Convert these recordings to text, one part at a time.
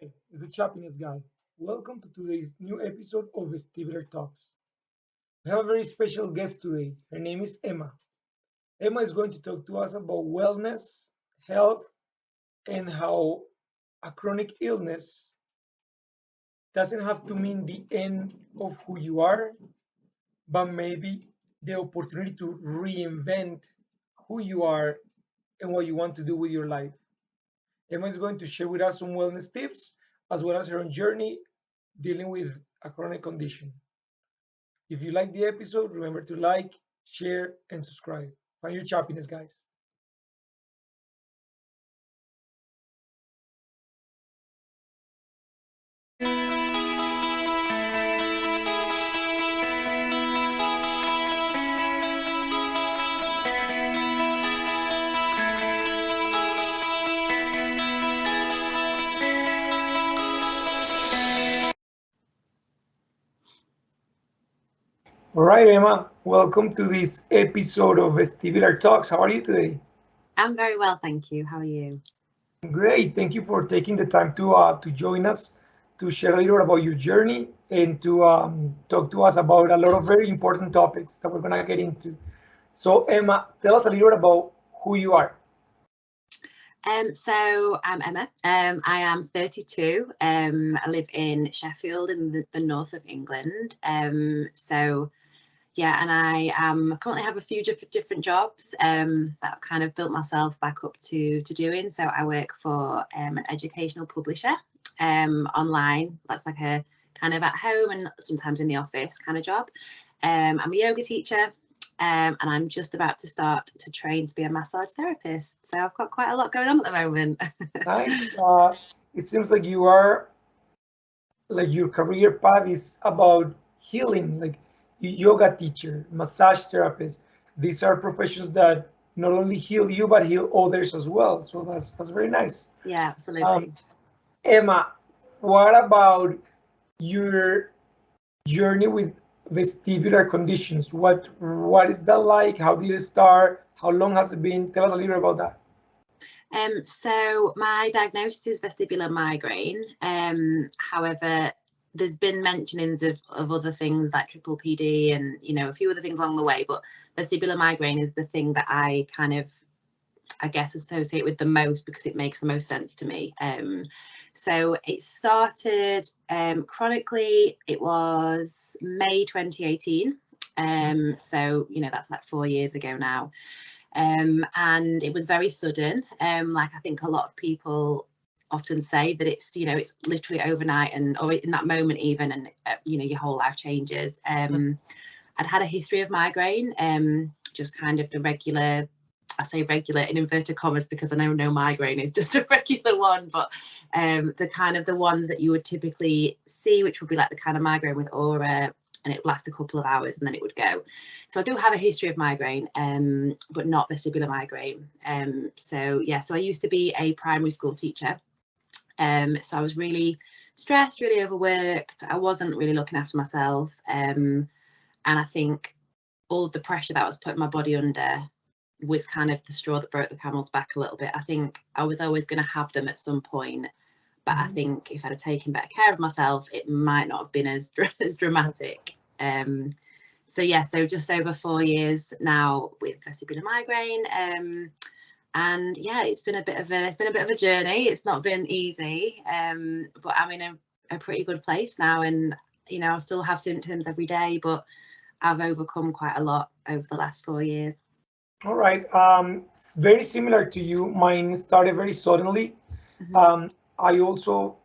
Hi, it's the Chappiness guy. Welcome to today's new episode of Vestibular Talks. We have a very special guest today. Her name is Emma. Emma is going to talk to us about wellness, health, and how a chronic illness doesn't have to mean the end of who you are, but maybe the opportunity to reinvent who you are and what you want to do with your life. Emma is going to share with us some wellness tips as well as her own journey dealing with a chronic condition. If you like the episode, remember to like, share, and subscribe. Find your choppiness, guys. All right, Emma, welcome to this episode of Vestibular Talks. How are you today? I'm very well, thank you. How are you? Great. Thank you for taking the time to join us to share a little about your journey and to talk to us about a lot of very important topics that we're gonna get into. So, Emma, tell us a little about who you are. So I'm Emma. I am 32. I live in Sheffield in the north of England. Yeah, and I currently have a few different jobs that I've kind of built myself back up to doing. So I work for an educational publisher online. That's like a kind of at home and sometimes in the office kind of job. I'm a yoga teacher. And I'm just about to start to train to be a massage therapist. So I've got quite a lot going on at the moment. Nice. It seems like you are like your career path is about healing, like yoga teacher, massage therapist. These are professions that not only heal you but heal others as well. So that's very nice. Yeah, absolutely. Um, Emma, what about your journey with vestibular conditions? What is that like? How did it start? How long has it been? Tell us a little about that. So my diagnosis is vestibular migraine. However, there's been mentionings of other things like triple PD and a few other things along the way, but vestibular migraine is the thing that I kind of, I guess, associate with the most because it makes the most sense to me. So it started chronically, it was May 2018. So that's like 4 years ago now. And it was very sudden. Like I think a lot of people often say that it's literally overnight or in that moment even, and your whole life changes. I'd had a history of migraine, just kind of the regular, I say regular in inverted commas because I know no migraine is just a regular one, but the ones that you would typically see, which would be like the kind of migraine with aura, and it would last a couple of hours and then it would go. So I do have a history of migraine, but not vestibular migraine. So I used to be a primary school teacher. So I was really stressed, really overworked. I wasn't really looking after myself. And I think all of the pressure that I was putting my body under was kind of the straw that broke the camel's back a little bit. I think I was always going to have them at some point. But I think if I'd have taken better care of myself, it might not have been as dramatic. So just over 4 years now with vestibular migraine. And yeah, it's been a bit of a journey. It's not been easy, but I'm in a pretty good place now, and I still have symptoms every day, but I've overcome quite a lot over the last 4 years. All right. It's very similar to you. Mine started very suddenly. I also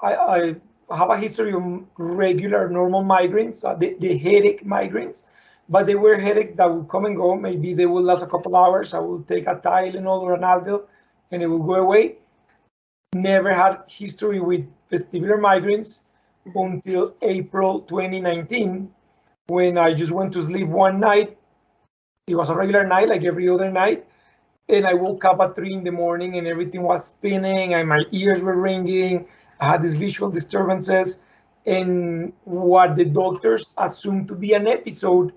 I have a history of regular normal migraines, the headache migraines, but they were headaches that would come and go. Maybe they would last a couple hours. I would take a Tylenol or an Advil, and it would go away. Never had history with vestibular migraines until April 2019, when I just went to sleep one night. It was a regular night, like every other night, and I woke up at 3 in the morning and everything was spinning and my ears were ringing. I had these visual disturbances, and what the doctors assumed to be an episode,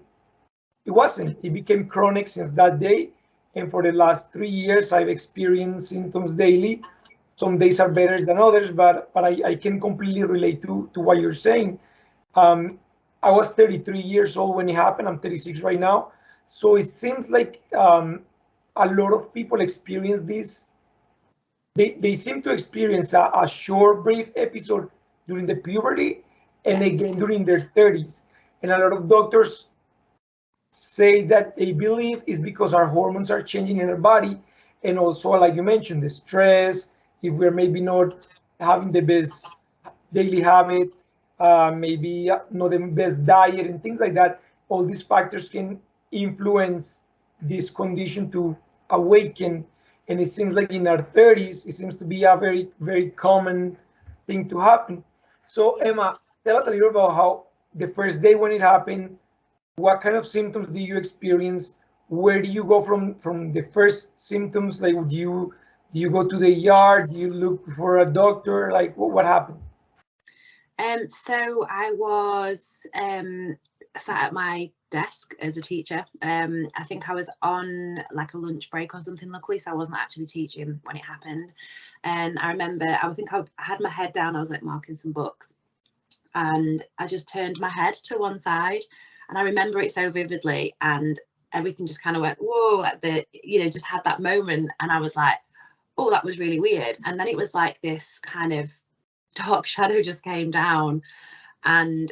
it wasn't. It became chronic since that day, and for the last 3 years, I've experienced symptoms daily some days are better than others, but I can completely relate to what you're saying. I was 33 years old when it happened. I'm 36 right now. So it seems like a lot of people experience this. They seem to experience a short, brief episode during the puberty and again during their 30s. And a lot of doctors say that they believe is because our hormones are changing in our body. And also, like you mentioned, the stress, if we're maybe not having the best daily habits, maybe not the best diet and things like that, all these factors can influence this condition to awaken. And it seems like in our 30s, it seems to be a very, very common thing to happen. So Emma, tell us a little about how the first day when it happened, what kind of symptoms do you experience? Where do you go from the first symptoms? Like, do you go to the yard? Do you look for a doctor? Like, what happened? So I was sat at my desk as a teacher. I think I was on like a lunch break or something, luckily, so I wasn't actually teaching when it happened. And I remember, I think I had my head down, I was like marking some books, and I just turned my head to one side, and I remember it so vividly, and everything just kind of went, whoa, like just had that moment, and I was like, oh, that was really weird. And then it was like this kind of dark shadow just came down, and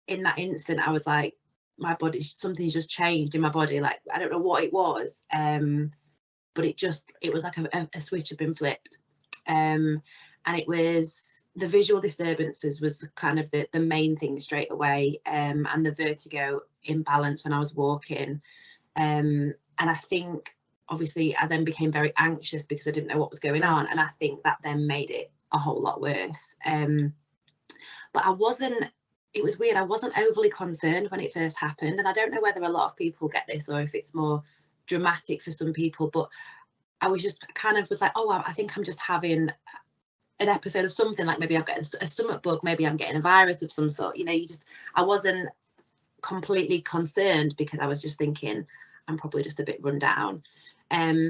in that instant I was like, my body, something's just changed in my body, like I don't know what it was, but it was like a switch had been flipped, and it was the visual disturbances was kind of the main thing straight away, and the vertigo imbalance when I was walking, and I think obviously I then became very anxious because I didn't know what was going on, and I think that then made it a whole lot worse. But it was weird, I wasn't overly concerned when it first happened, and I don't know whether a lot of people get this or if it's more dramatic for some people, but I was just kind of was like, oh, I think I'm just having an episode of something, like maybe I've got a stomach bug, maybe I'm getting a virus of some sort, I wasn't completely concerned because I was just thinking I'm probably just a bit run down.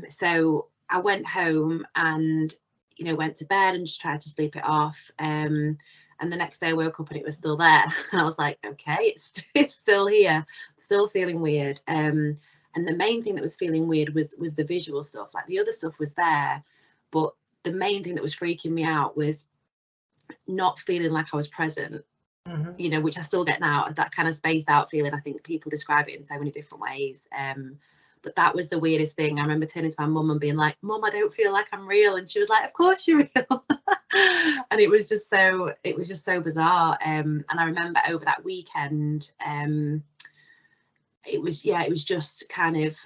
So I went home and went to bed and just tried to sleep it off, and the next day I woke up and it was still there, and I was like, okay, it's still here, still feeling weird. And the main thing that was feeling weird was the visual stuff. Like the other stuff was there, but the main thing that was freaking me out was not feeling like I was present, which I still get now, that kind of spaced out feeling. I think people describe it in so many different ways. But that was the weirdest thing. I remember turning to my mum and being like, Mum, I don't feel like I'm real. And she was like, of course you're real. And it was just so bizarre. And I remember over that weekend, it was just kind of,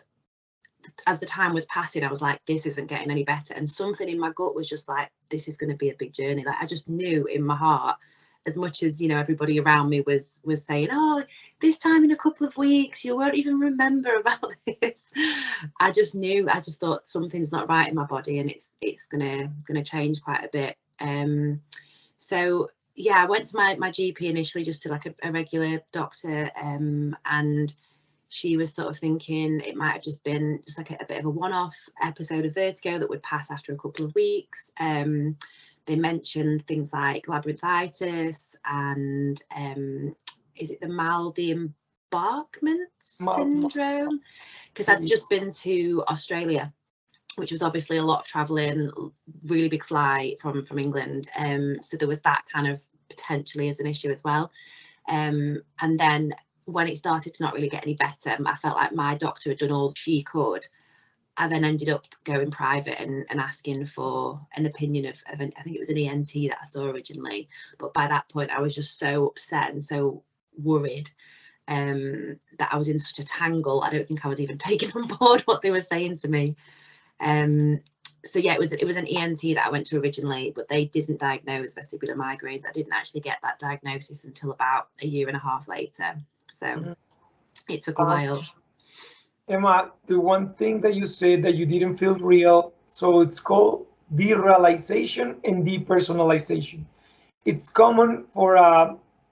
as the time was passing, I was like, this isn't getting any better. And something in my gut was just like, this is going to be a big journey. Like I just knew in my heart, as much as everybody around me was saying, oh, this time in a couple of weeks you won't even remember about this, I just knew, I just thought something's not right in my body, and it's gonna change quite a bit. So yeah, I went to my GP initially, just to like a regular doctor, and she was sort of thinking it might have just been just like a bit of a one-off episode of vertigo that would pass after a couple of weeks. They mentioned things like labyrinthitis and is it the Maal-Darby-Embarkment syndrome? Because I'd just been to Australia, which was obviously a lot of traveling, really big flight from England. So there was that kind of potentially as an issue as well. And then when it started to not really get any better, I felt like my doctor had done all she could. I then ended up going private and asking for an opinion of I think it was an ENT that I saw originally. But by that point, I was just so upset and so worried that I was in such a tangle. I don't think I was even taking on board what they were saying to me. So yeah, it was an ENT that I went to originally, but they didn't diagnose vestibular migraines. I didn't actually get that diagnosis until about a year and a half later. So it took a while. Emma, the one thing that you said that you didn't feel real, so it's called derealization and depersonalization. It's common for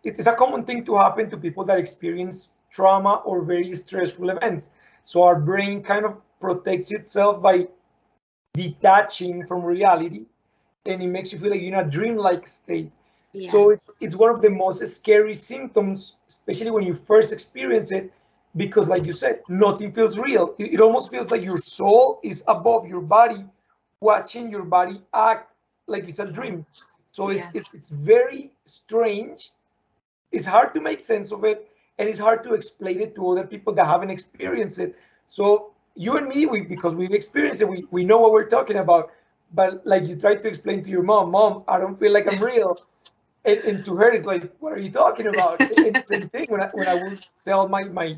it's a common thing to happen to people that experience trauma or very stressful events. So our brain kind of protects itself by detaching from reality and it makes you feel like you're in a dreamlike state. Yeah. So it's one of the most scary symptoms, especially when you first experience it, because like you said, nothing feels real. It almost feels like your soul is above your body, watching your body act like it's a dream. So Yeah. it's very strange. It's hard to make sense of it, and it's hard to explain it to other people that haven't experienced it. So you and me, because we've experienced it, we know what we're talking about. But like you try to explain to your mom, I don't feel like I'm real. And to her, it's like, what are you talking about? And the same thing when I would tell my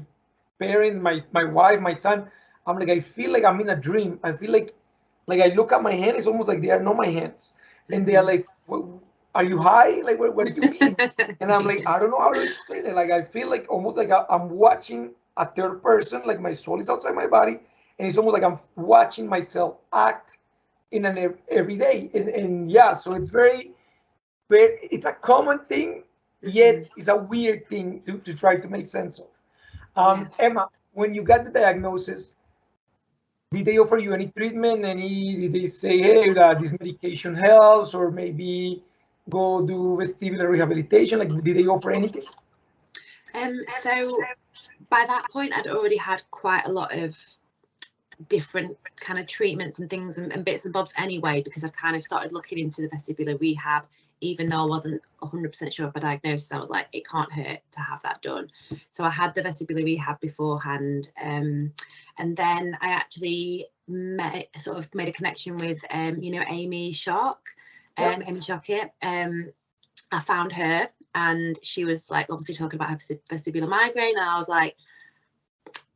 parents, my wife, my son, I'm like, I feel like I'm in a dream. I feel like I look at my hand, it's almost like they are not my hands. And they are like, are you high? Like, what do you mean? And I'm like, I don't know how to explain it. Like, I feel like almost like I'm watching a third person, like my soul is outside my body. And it's almost like I'm watching myself act in an every day. And yeah, so it's it's a common thing, yet it's a weird thing to try to make sense of. Yeah. Emma, when you got the diagnosis, did they offer you any treatment? Did they say, hey, this medication helps, or maybe go do vestibular rehabilitation? Like, did they offer anything? So by that point, I'd already had quite a lot of different kind of treatments and things and bits and bobs anyway, because I'd kind of started looking into the vestibular rehab, even though I wasn't 100% sure of my diagnosis. I was like, it can't hurt to have that done. So I had the vestibular rehab beforehand, and then I actually made a connection with Amy Shark, Amy Sharkett. I found her, and she was like obviously talking about her vestibular migraine, and I was like,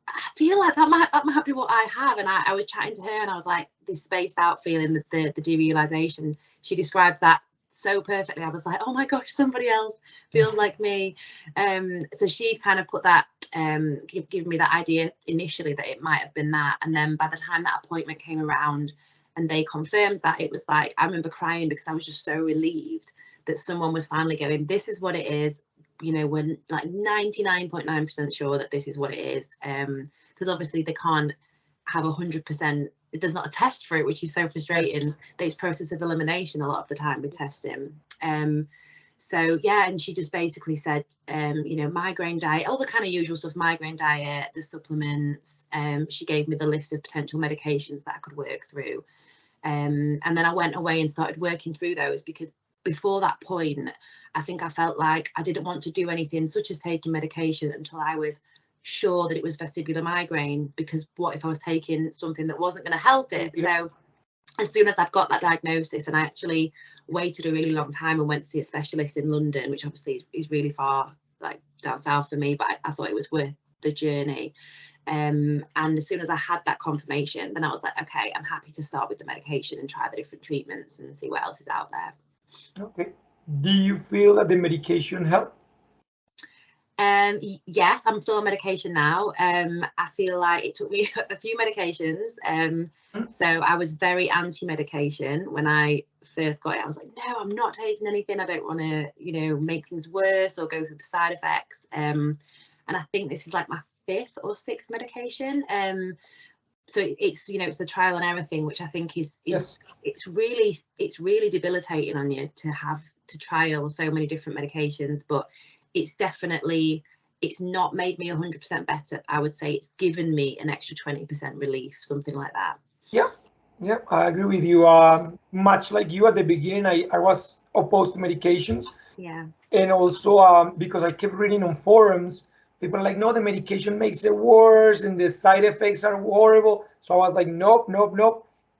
I feel like that might be what I have. And I was chatting to her, and I was like, this spaced out feeling, the derealization. She describes that so perfectly. I was like, oh my gosh, somebody else feels like me. So she kind of put that, give me that idea initially that it might have been that. And then by the time that appointment came around and they confirmed that, it was like, I remember crying because I was just so relieved that someone was finally going, this is what it is. We're like 99.9% sure that this is what it is, because obviously they can't have 100%. There's not a test for it, which is so frustrating. There's process of elimination a lot of the time with testing. So yeah, and she just basically said, migraine diet, all the kind of usual stuff, migraine diet, the supplements. She gave me the list of potential medications that I could work through, and then I went away and started working through those, because before that point, I think I felt like I didn't want to do anything such as taking medication until I was sure that it was vestibular migraine, because what if I was taking something that wasn't going to help it? So as soon as I'd got that diagnosis, and I actually waited a really long time and went to see a specialist in London, which obviously is really far, like down south for me, but I thought it was worth the journey. And as soon as I had that confirmation, then I was like, okay, I'm happy to start with the medication and try the different treatments and see what else is out there. Okay. Do you feel that the medication helped? Yes, I'm still on medication now. I feel like it took me a few medications. So I was very anti-medication when I first got it. I was like, no, I'm not taking anything. I don't want to, make things worse or go through the side effects. And I think this is like my 5th or 6th medication. So it's it's the trial and error thing, which I think is it's really debilitating on you to have to trial so many different medications, but it's not made me 100% better. I would say it's given me an extra 20% relief, something like that. Yeah, I agree with you. Much like you at the beginning, I was opposed to medications. Yeah. And also because I kept reading on forums, people are like, no, the medication makes it worse and the side effects are horrible. So I was like, nope.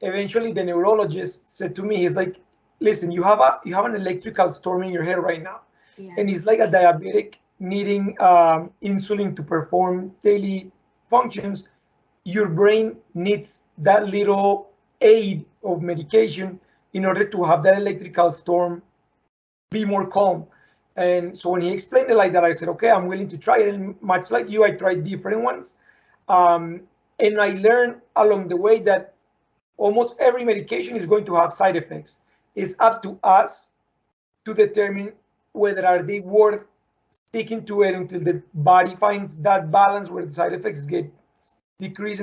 Eventually the neurologist said to me, he's like, listen, you have an electrical storm in your head right now. Yeah. And it's like a diabetic needing insulin to perform daily functions. Your brain needs that little aid of medication in order to have that electrical storm be more calm. And so when he explained it like that, I said, okay, I'm willing to try it. And much like you, I tried different ones. And I learned along the way that almost every medication is going to have side effects. It's up to us to determine whether are they worth sticking to it until the body finds that balance where the side effects get decrease,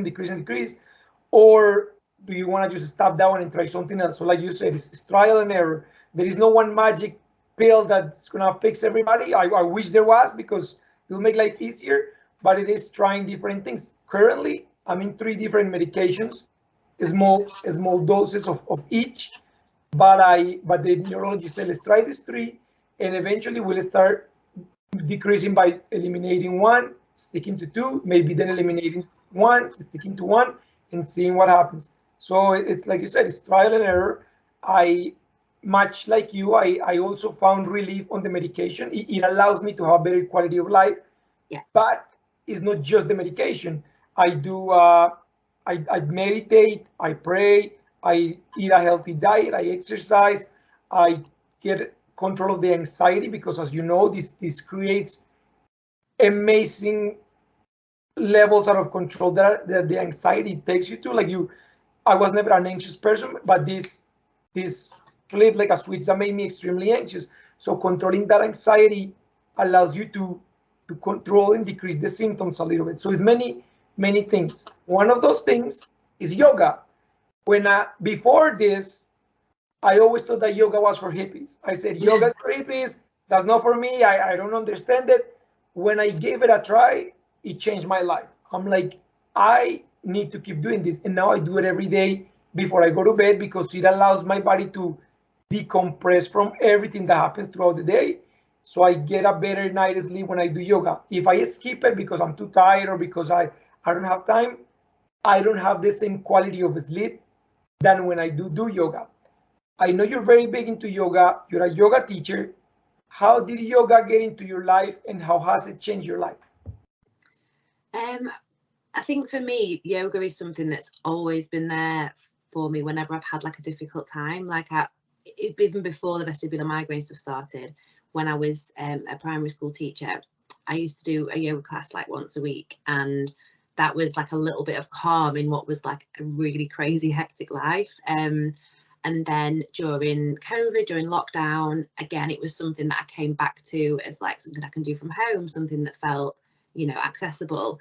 or do you want to just stop that one and try something else? So like you said, it's trial and error. There is no one magic pill that's gonna fix everybody. I wish there was, because it'll make life easier, but it is trying different things. Currently, I'm in 3 different medications, small doses of each, but the neurologist said, let's try these 3, and eventually we'll start decreasing by eliminating 1, sticking to 2, maybe then eliminating 1, sticking to 1, and seeing what happens. So it's like you said, it's trial and error. Much like you, I also found relief on the medication. It allows me to have better quality of life. Yeah. But it's not just the medication. I do, I meditate, I pray, I eat a healthy diet, I exercise, I get control of the anxiety, because as you know, this creates amazing levels out of control that the anxiety takes you to. Like I was never an anxious person, but this flipped like a switch that made me extremely anxious. So controlling that anxiety allows you to control and decrease the symptoms a little bit. So it's many things. One of those things is yoga. When before this, I always thought that yoga was for hippies. I said, yoga is for hippies. That's not for me. I don't understand it. When I gave it a try, it changed my life. I'm like, I need to keep doing this. And now I do it every day before I go to bed, because it allows my body to decompress from everything that happens throughout the day. So I get a better night's sleep when I do yoga. If I skip it because I'm too tired or because I don't have time, I don't have the same quality of sleep than when I do yoga. I know you're very big into yoga. You're a yoga teacher. How did yoga get into your life, and how has it changed your life? I think for me, yoga is something that's always been there for me whenever I've had like a difficult time. Like even before the vestibular migraine stuff started, when I was a primary school teacher, I used to do a yoga class like once a week, and that was like a little bit of calm in what was like a really crazy, hectic life. And then during COVID, during lockdown, again, it was something that I came back to as like something I can do from home, something that felt, accessible.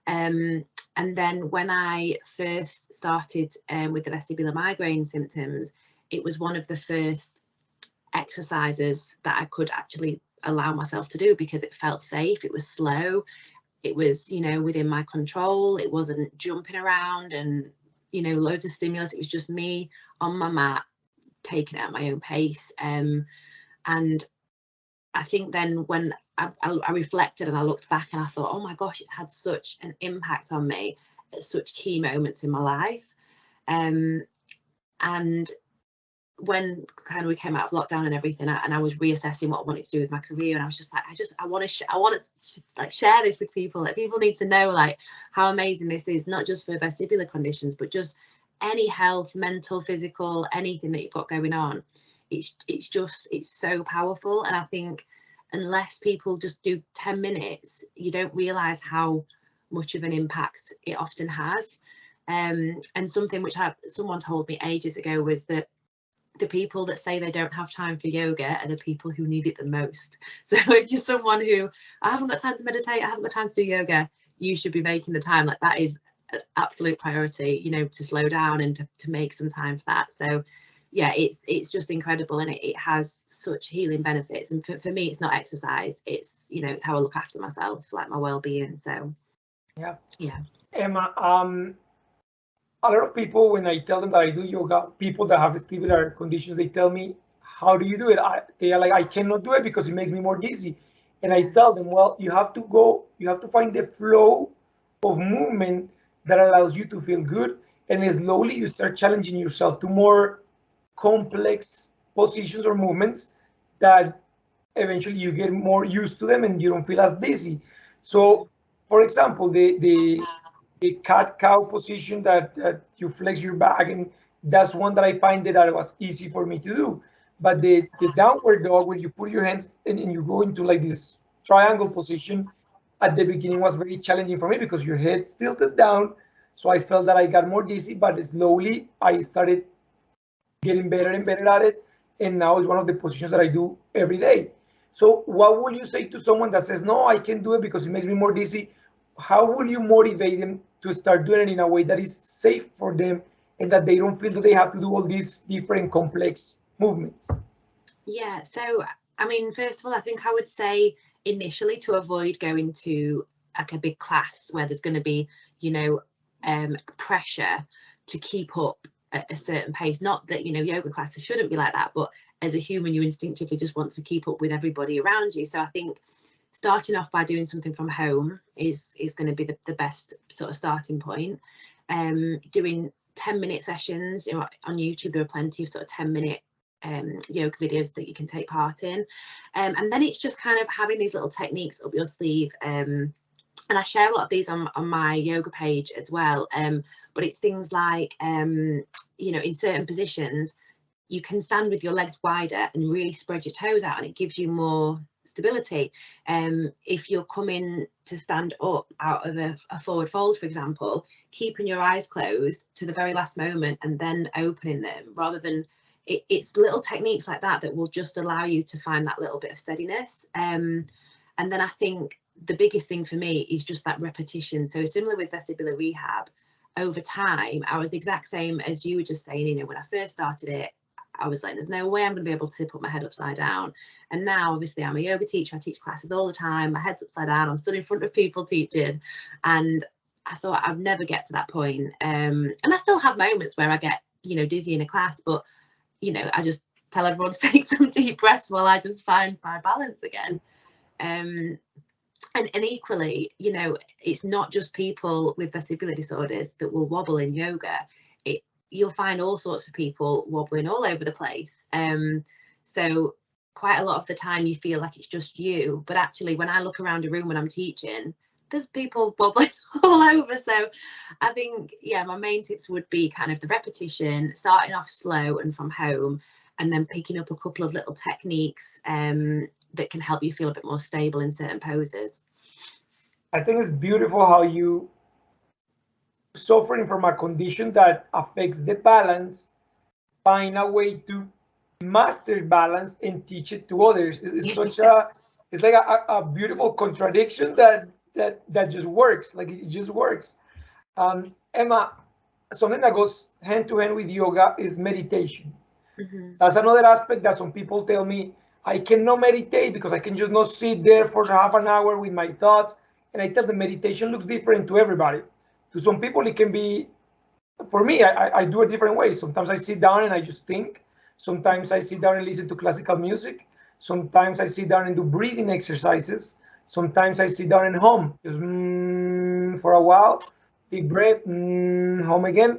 And then when I first started with the vestibular migraine symptoms, it was one of the first exercises that I could actually allow myself to do, because it felt safe, it was slow, it was, within my control, it wasn't jumping around and, loads of stimulus. It was just me on my mat, taking it at my own pace. And I think then when I reflected and I looked back and I thought, oh my gosh, it's had such an impact on me at such key moments in my life. And when kind of we came out of lockdown and everything, and I was reassessing what I wanted to do with my career, and I was just like, I want to like share this with people. Like, people need to know like how amazing this is, not just for vestibular conditions, but just any health, mental, physical, anything that you've got going on. It's so powerful. And I think unless people just do 10 minutes, you don't realize how much of an impact it often has. And something which someone told me ages ago was that the people that say they don't have time for yoga are the people who need it the most. So if you're someone who, I haven't got time to meditate, I haven't got time to do yoga, you should be making the time. Like, that is an absolute priority, to slow down and to make some time for that. So yeah, it's just incredible, and it has such healing benefits. And for me, it's not exercise, it's it's how I look after myself, like my well-being. So yeah. Emma, a lot of people, when I tell them that I do yoga, people that have vestibular conditions, they tell me, how do you do it? They are like, I cannot do it because it makes me more dizzy. And I tell them, well, you have to find the flow of movement that allows you to feel good. And slowly you start challenging yourself to more complex positions or movements that eventually you get more used to them and you don't feel as dizzy. So, for example, the cat-cow position that you flex your back, and that's one that I find that it was easy for me to do. But the downward dog, where you put your hands and you go into like this triangle position, at the beginning was very challenging for me because your head's tilted down. So I felt that I got more dizzy, but slowly I started getting better and better at it. And now it's one of the positions that I do every day. So what would you say to someone that says, no, I can't do it because it makes me more dizzy? How will you motivate them to start doing it in a way that is safe for them and that they don't feel that they have to do all these different complex movements? Yeah, so I mean, first of all, I think I would say initially to avoid going to like a big class where there's going to be, you know, pressure to keep up at a certain pace. Not that, you know, yoga classes shouldn't be like that, but as a human, you instinctively just want to keep up with everybody around you. So I think starting off by doing something from home is going to be the best sort of starting point. Doing 10-minute sessions, you know, on YouTube, there are plenty of sort of 10-minute yoga videos that you can take part in, and then it's just kind of having these little techniques up your sleeve, and I share a lot of these on my yoga page as well, but it's things like, you know, in certain positions you can stand with your legs wider and really spread your toes out, and it gives you more stability. If you're coming to stand up out of a forward fold, for example, keeping your eyes closed to the very last moment and then opening them, rather than it's little techniques like that that will just allow you to find that little bit of steadiness. And then I think the biggest thing for me is just that repetition. So similar with vestibular rehab, over time, I was the exact same as you were just saying. You know, when I first started it, I was like, there's no way I'm going to be able to put my head upside down. And now, obviously, I'm a yoga teacher. I teach classes all the time. My head's upside down. I'm stood in front of people teaching. And I thought I'd never get to that point. And I still have moments where I get, you know, dizzy in a class, but you know, I just tell everyone to take some deep breaths while I just find my balance again. And equally, you know, it's not just people with vestibular disorders that will wobble in yoga. You'll find all sorts of people wobbling all over the place. So quite a lot of the time you feel like it's just you, but actually when I look around a room when I'm teaching, there's people wobbling all over. So I think, yeah, my main tips would be kind of the repetition, starting off slow and from home, and then picking up a couple of little techniques that can help you feel a bit more stable in certain poses. I think it's beautiful how you, suffering from a condition that affects the balance, find a way to master balance and teach it to others. It's such a, it's like a beautiful contradiction that just works. Like it just works. Emma, something that goes hand to hand with yoga is meditation. Mm-hmm. That's another aspect that some people tell me I cannot meditate because I can just not sit there for half an hour with my thoughts. And I tell them meditation looks different to everybody. To some people, it can be, for me, I do it different ways. Sometimes I sit down and I just think. Sometimes I sit down and listen to classical music. Sometimes I sit down and do breathing exercises. Sometimes I sit down and hum, just for a while, deep breath, hum again.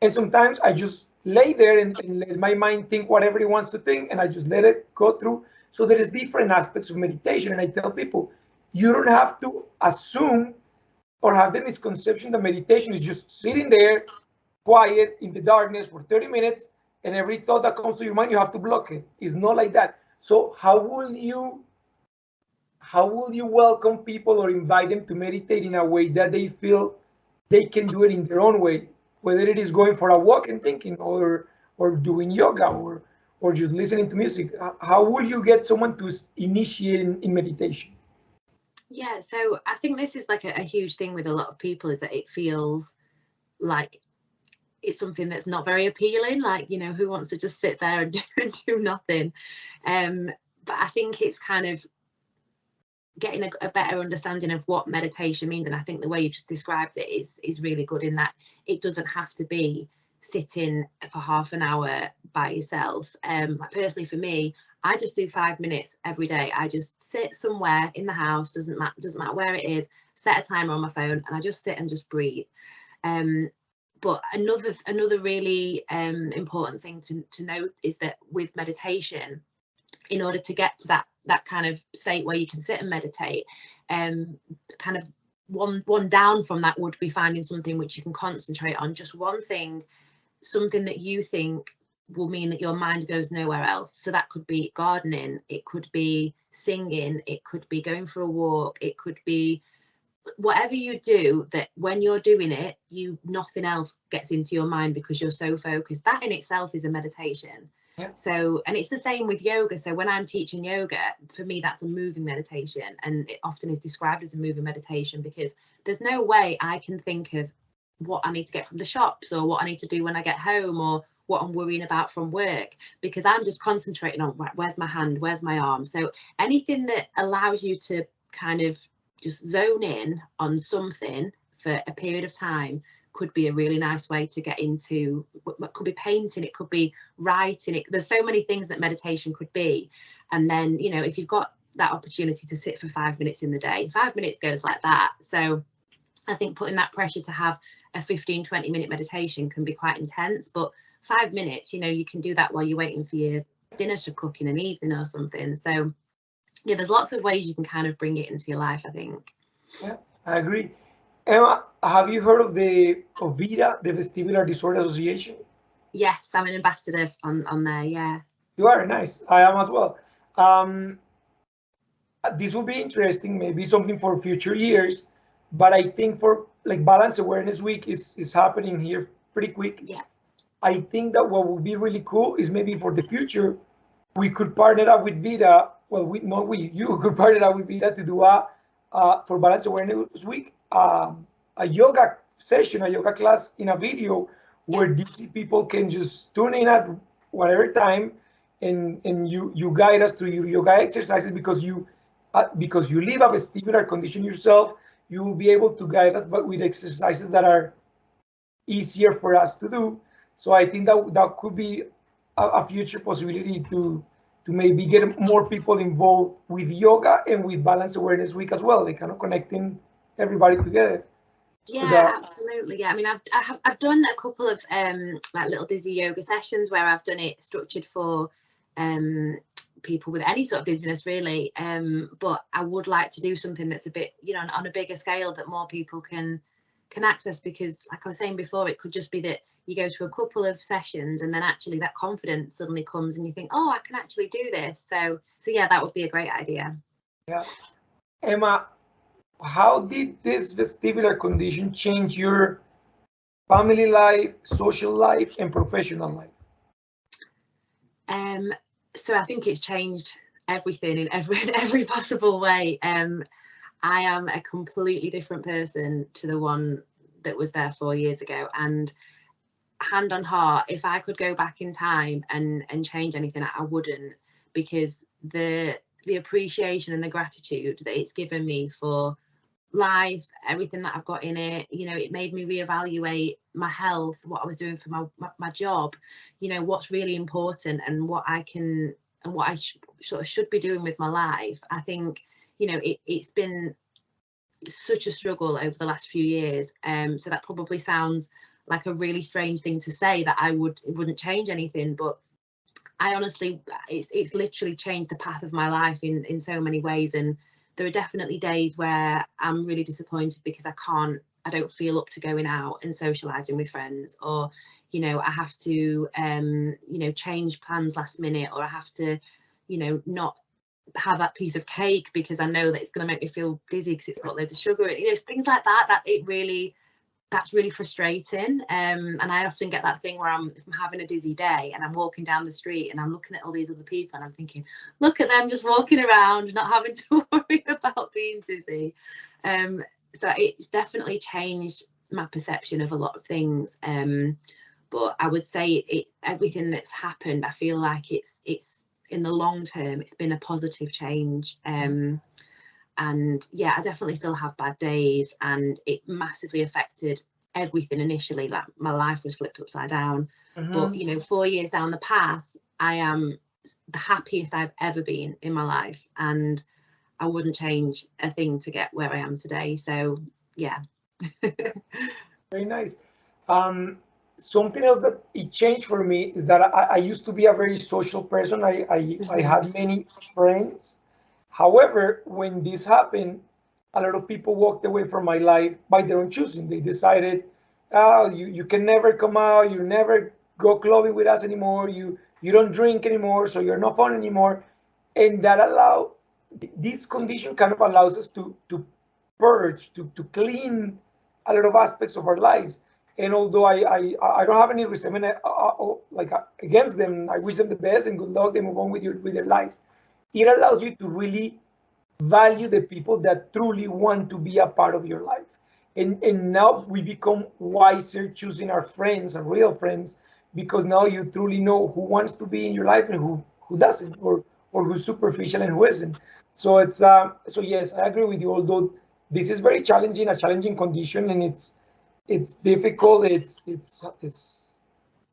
And sometimes I just lay there and let my mind think whatever it wants to think, and I just let it go through. So there is different aspects of meditation, and I tell people, you don't have to assume or have the misconception that meditation is just sitting there quiet in the darkness for 30 minutes, and every thought that comes to your mind, you have to block it. It's not like that. So how will you welcome people or invite them to meditate in a way that they feel they can do it in their own way, whether it is going for a walk and thinking, or doing yoga, or just listening to music? How will you get someone to initiate in meditation? Yeah, so I think this is like a huge thing with a lot of people, is that it feels like it's something that's not very appealing. Like, you know, who wants to just sit there and do nothing? But I think it's kind of getting a better understanding of what meditation means. And I think the way you've just described it is really good, in that it doesn't have to be sitting for half an hour by yourself. Like personally for me, I just do 5 minutes every day. I just sit somewhere in the house, doesn't matter where it is, set a timer on my phone, and I just sit and just breathe. But another really important thing to note is that with meditation, in order to get to that kind of state where you can sit and meditate, kind of one down from that would be finding something which you can concentrate on, just one thing, something that you think will mean that your mind goes nowhere else. So that could be gardening, it could be singing, it could be going for a walk, it could be whatever you do, that when you're doing it, nothing else gets into your mind because you're so focused. That in itself is a meditation. Yeah. So, and it's the same with yoga. So when I'm teaching yoga, for me, that's a moving meditation, and it often is described as a moving meditation because there's no way I can think of what I need to get from the shops, or what I need to do when I get home, or what I'm worrying about from work, because I'm just concentrating on where's my hand, where's my arm. So anything that allows you to kind of just zone in on something for a period of time could be a really nice way to get into. What could be painting, it could be writing, there's so many things that meditation could be. And then, you know, if you've got that opportunity to sit for 5 minutes in the day, 5 minutes goes like that. So I think putting that pressure to have a 15-20 minute meditation can be quite intense, but 5 minutes, you know, you can do that while you're waiting for your dinner to cook in an evening or something. So yeah, there's lots of ways you can kind of bring it into your life, I think. Yeah, I agree. Emma, have you heard of the VIDA, the Vestibular Disorder Association? Yes, I'm an ambassador on there, yeah. You are, nice. I am as well. This will be interesting, maybe something for future years, but I think for like Balance Awareness Week is happening here pretty quick. Yeah. I think that what would be really cool is maybe for the future, we could partner up with VIDA. Well, you could partner up with VIDA to do for Balance Awareness Week, a yoga session, a yoga class in a video where DC people can just tune in at whatever time, and you guide us through your yoga exercises, because you live a vestibular condition yourself. You will be able to guide us, but with exercises that are easier for us to do. So I think that could be a future possibility to maybe get more people involved with yoga and with Balance Awareness Week as well. They kind of connecting everybody together. Yeah, absolutely. Yeah, I mean, I've done a couple of like little dizzy yoga sessions where I've done it structured for people with any sort of dizziness, really. But I would like to do something that's a bit, you know, on a bigger scale that more people can access, because like I was saying before, it could just be that you go to a couple of sessions and then actually that confidence suddenly comes and you think, oh, I can actually do this. So yeah, that would be a great idea. Yeah. Emma, how did this vestibular condition change your family life, social life, and professional life? So I think it's changed everything in every possible way. I am a completely different person to the one that was there 4 years ago, and hand on heart, if I could go back in time and change anything, I wouldn't, because the appreciation and the gratitude that it's given me for life, everything that I've got in it, you know, it made me reevaluate my health, what I was doing for my job, you know, what's really important and what I can and what I sort of should be doing with my life. I think, you know, it's been such a struggle over the last few years, so that probably sounds like a really strange thing to say, that it wouldn't change anything, but I honestly, it's literally changed the path of my life in so many ways. And there are definitely days where I'm really disappointed because I don't feel up to going out and socializing with friends, or, you know, I have to, you know, change plans last minute, or I have to, you know, not have that piece of cake because I know that it's going to make me feel dizzy because it's got loads of sugar in it. There's things like that that's really frustrating. And I often get that thing where if I'm having a dizzy day and I'm walking down the street and I'm looking at all these other people and I'm thinking, look at them just walking around, not having to worry about being dizzy. So it's definitely changed my perception of a lot of things. But I would say everything that's happened, I feel like it's in the long term, it's been a positive change. And yeah, I definitely still have bad days, and it massively affected everything initially. Like my life was flipped upside down. But, you know, 4 years down the path, I am the happiest I've ever been in my life, and I wouldn't change a thing to get where I am today. So yeah. Very nice. Something else that it changed for me is that I used to be a very social person. I had many friends. However, when this happened, a lot of people walked away from my life by their own choosing. They decided, oh, you can never come out, you never go clubbing with us anymore, you don't drink anymore, so you're not fun anymore. And this condition kind of allows us to purge, to clean a lot of aspects of our lives. And although I don't have any resentment against them, I wish them the best and good luck. They move on with their lives. It allows you to really value the people that truly want to be a part of your life. And now we become wiser choosing our friends, our real friends, because now you truly know who wants to be in your life and who doesn't, or who's superficial and who isn't. So it's so yes, I agree with you. Although this is very challenging, a challenging condition, and it's difficult. It's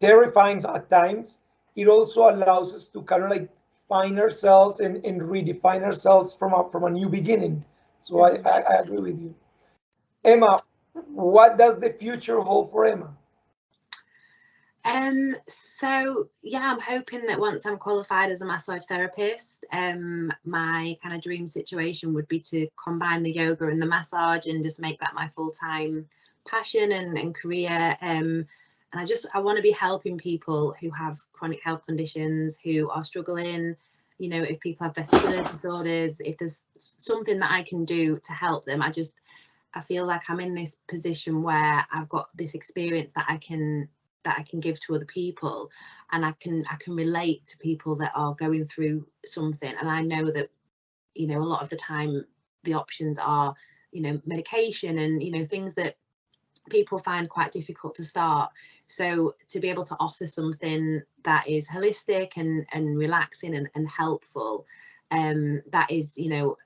terrifying at times. It also allows us to kind of like find ourselves and redefine ourselves from a new beginning. So I agree with you. Emma, what does the future hold for Emma? So yeah, I'm hoping that once I'm qualified as a massage therapist, my kind of dream situation would be to combine the yoga and the massage and just make that my full-time passion and career. And I want to be helping people who have chronic health conditions, who are struggling. You know, if people have vestibular disorders, if there's something that I can do to help them, I feel like I'm in this position where I've got this experience that I can give to other people, and I can relate to people that are going through something. And I know that, you know, a lot of the time the options are, you know, medication and, you know, things that people find quite difficult to start. So to be able to offer something that is holistic and relaxing and helpful, that is, you know,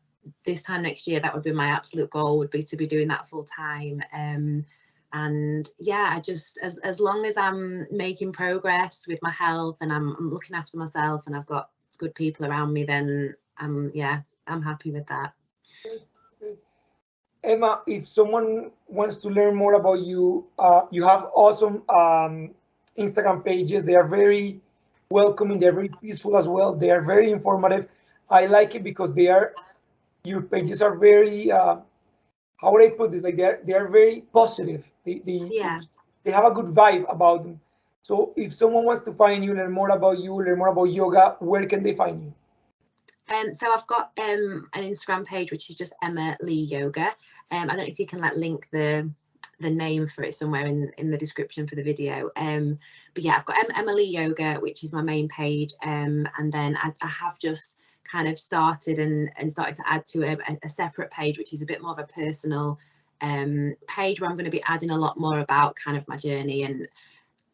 this time next year, that would be my absolute goal, would be to be doing that full time. And yeah, I just, as long as I'm making progress with my health and I'm looking after myself and I've got good people around me, then I'm happy with that. Emma, if someone wants to learn more about you, you have awesome Instagram pages. They are very welcoming. They're very peaceful as well. They are very informative. I like it because your pages are very, how would I put this? Like they are very positive. Yeah. They have a good vibe about them. So if someone wants to find you, learn more about you, learn more about yoga, where can they find you? So I've got an Instagram page which is just Emma Lee Yoga. I don't know if you can like link the name for it somewhere in the description for the video. But yeah, I've got Emma Lee Yoga, which is my main page, and then I have just kind of started and started to add to a separate page, which is a bit more of a personal page, where I'm going to be adding a lot more about kind of my journey and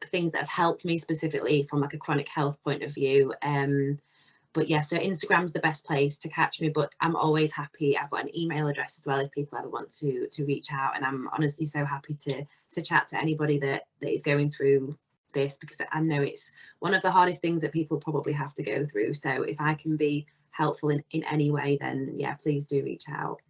things that have helped me specifically from like a chronic health point of view. But yeah, so Instagram's the best place to catch me, but I'm always happy. I've got an email address as well if people ever want to reach out, and I'm honestly so happy to chat to anybody that is going through this, because I know it's one of the hardest things that people probably have to go through. So if I can be helpful in any way, then yeah, please do reach out.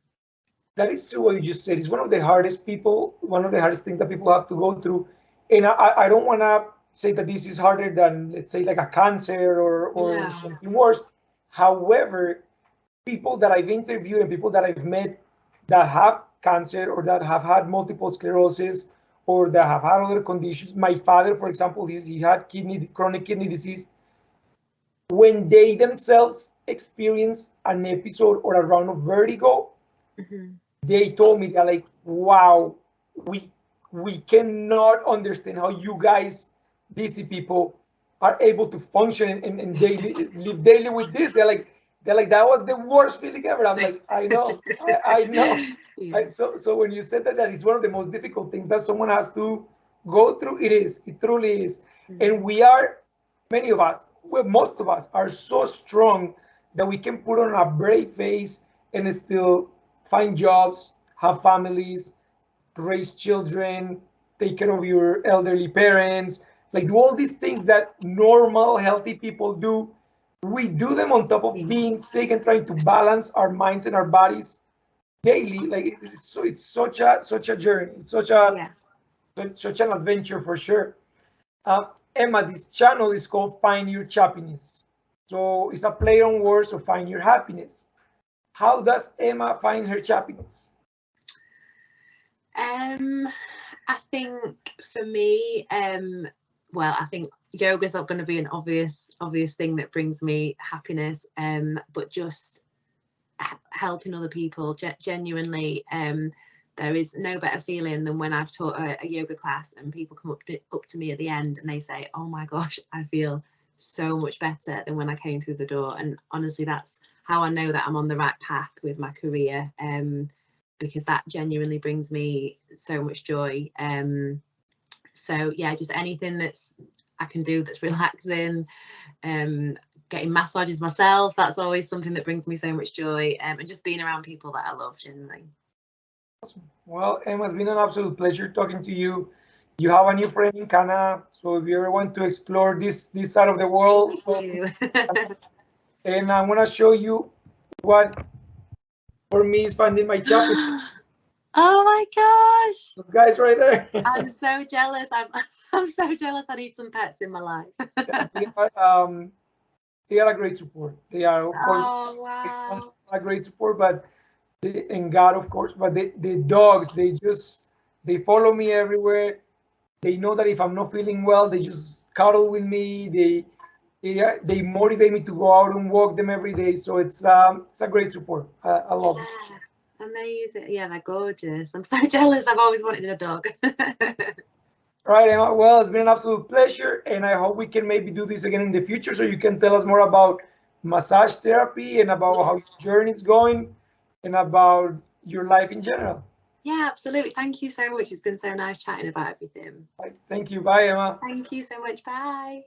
That is true what you just said. It's one of the hardest things that people have to go through. And I don't want to say that this is harder than, let's say, like a cancer or No. something worse. However, people that I've interviewed and people that I've met that have cancer or that have had multiple sclerosis or that have had other conditions. My father, for example, he had chronic kidney disease. When they themselves experience an episode or a round of vertigo, they told me, they're like, wow, we we cannot understand how you guys, busy people, are able to function and daily live daily with this. They're like that was the worst feeling ever. I'm like, I know, I know. Yeah. So when you said that is one of the most difficult things that someone has to go through, it truly is. And we are, many of us, well, most of us are so strong that we can put on a brave face and still find jobs, have families, raise children, take care of your elderly parents, like do all these things that normal, healthy people do. We do them on top of being sick and trying to balance our minds and our bodies daily. Like it's such a journey. It's such an adventure for sure. Emma, this channel is called Find Your Happiness. So it's a play on words of Find Your Happiness. How does Emma find her happiness? I think for me, well, I think yoga's not going to be an obvious thing that brings me happiness, but just helping other people genuinely. There is no better feeling than when I've taught a yoga class and people come up to me at the end and they say, oh my gosh, I feel so much better than when I came through the door. And honestly, that's how I know that I'm on the right path with my career. because that genuinely brings me so much joy. So yeah, just anything that's I can do that's relaxing. Getting massages myself, that's always something that brings me so much joy, and just being around people that I love genuinely. Awesome. Well, Emma, it's been an absolute pleasure talking to you. You have a new friend in Canada, so if you ever want to explore this side of the world, and I'm gonna show you what for me is finding my chapter. Oh my gosh! Those guys right there. I'm so jealous. I'm so jealous. I need some pets in my life. They are a great support. They are, of course, Oh wow! a great support, but and God, of course, but the dogs, they follow me everywhere. They know that if I'm not feeling well, they just cuddle with me. They motivate me to go out and walk them every day. So it's a great support. I love it. Amazing. Yeah, they're gorgeous. I'm so jealous. I've always wanted a dog. Right, Emma. Well, it's been an absolute pleasure, and I hope we can maybe do this again in the future so you can tell us more about massage therapy and about how your journey is going and about your life in general. Yeah, absolutely. Thank you so much. It's been so nice chatting about everything. Right. Thank you. Bye, Emma. Thank you so much. Bye.